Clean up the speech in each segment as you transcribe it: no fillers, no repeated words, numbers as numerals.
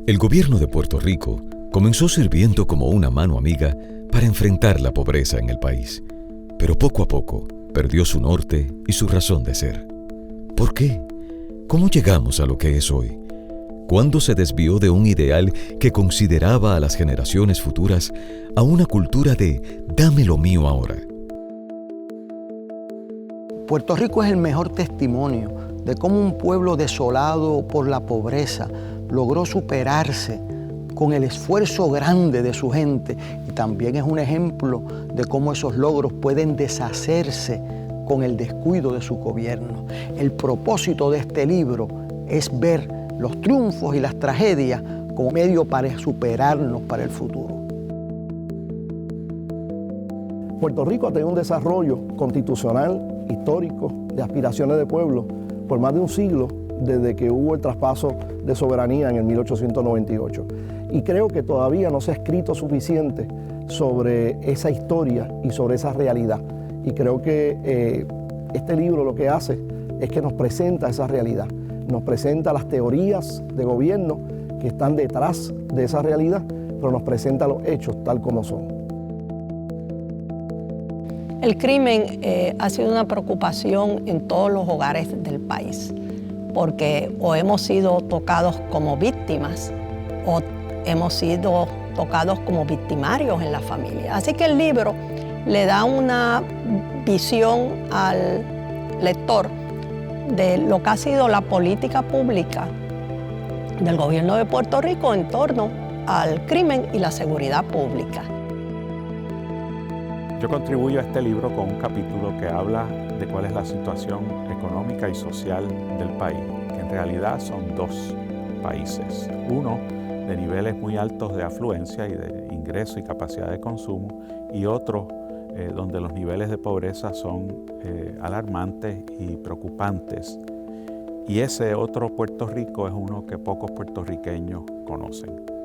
El gobierno de Puerto Rico comenzó sirviendo como una mano amiga para enfrentar la pobreza en el país, pero poco a poco perdió su norte y su razón de ser. ¿Por qué? ¿Cómo llegamos a lo que es hoy? ¿Cuándo se desvió de un ideal que consideraba a las generaciones futuras a una cultura de «dame lo mío ahora»? Puerto Rico es el mejor testimonio de cómo un pueblo desolado por la pobreza logró superarse con el esfuerzo grande de su gente, y también es un ejemplo de cómo esos logros pueden deshacerse con el descuido de su gobierno. El propósito de este libro es ver los triunfos y las tragedias como medio para superarnos para el futuro. Puerto Rico ha tenido un desarrollo constitucional, histórico, de aspiraciones de pueblo por más de un siglo, desde que hubo el traspaso de soberanía en el 1898. Y creo que todavía no se ha escrito suficiente sobre esa historia y sobre esa realidad. Y creo que este libro lo que hace es que nos presenta esa realidad, nos presenta las teorías de gobierno que están detrás de esa realidad, pero nos presenta los hechos tal como son. El crimen ha sido una preocupación en todos los hogares del país, porque o hemos sido tocados como víctimas o hemos sido tocados como victimarios en la familia. Así que el libro le da una visión al lector de lo que ha sido la política pública del gobierno de Puerto Rico en torno al crimen y la seguridad pública. Yo contribuyo a este libro con un capítulo que habla de cuál es la situación económica y social del país, que en realidad son dos países. Uno de niveles muy altos de afluencia y de ingreso y capacidad de consumo, y otro donde los niveles de pobreza son alarmantes y preocupantes. Y ese otro Puerto Rico es uno que pocos puertorriqueños conocen.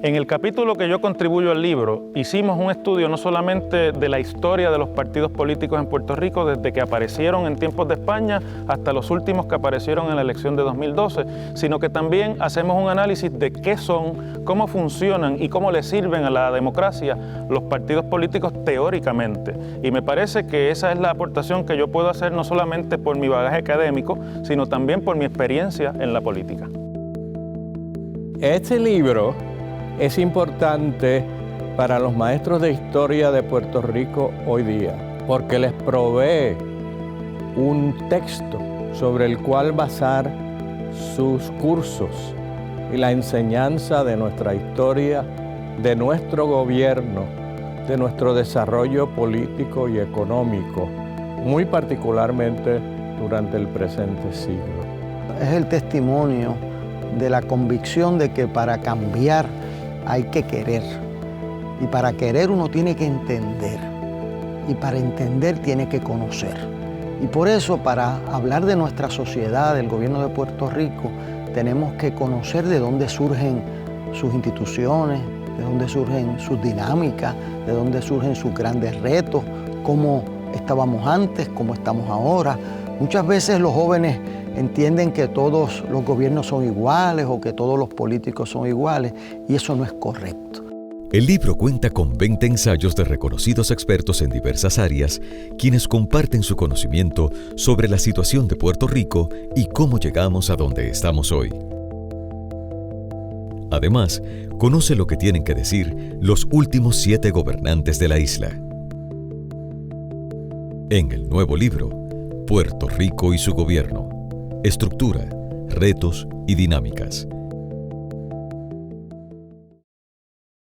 En el capítulo que yo contribuyo al libro, hicimos un estudio no solamente de la historia de los partidos políticos en Puerto Rico desde que aparecieron en tiempos de España hasta los últimos que aparecieron en la elección de 2012, sino que también hacemos un análisis de qué son, cómo funcionan y cómo le sirven a la democracia los partidos políticos teóricamente. Y me parece que esa es la aportación que yo puedo hacer no solamente por mi bagaje académico, sino también por mi experiencia en la política. Este libro es importante para los maestros de historia de Puerto Rico hoy día, porque les provee un texto sobre el cual basar sus cursos y la enseñanza de nuestra historia, de nuestro gobierno, de nuestro desarrollo político y económico, muy particularmente durante el presente siglo. Es el testimonio de la convicción de que para cambiar hay que querer, y para querer uno tiene que entender, y para entender tiene que conocer. Y por eso, para hablar de nuestra sociedad, del gobierno de Puerto Rico, tenemos que conocer de dónde surgen sus instituciones, de dónde surgen sus dinámicas, de dónde surgen sus grandes retos, cómo estábamos antes, cómo estamos ahora. Muchas veces los jóvenes entienden que todos los gobiernos son iguales o que todos los políticos son iguales, y eso no es correcto. El libro cuenta con 20 ensayos de reconocidos expertos en diversas áreas, quienes comparten su conocimiento sobre la situación de Puerto Rico y cómo llegamos a donde estamos hoy. Además, conoce lo que tienen que decir los últimos 7 gobernantes de la isla. En el nuevo libro, Puerto Rico y su gobierno. Estructura, retos y dinámicas.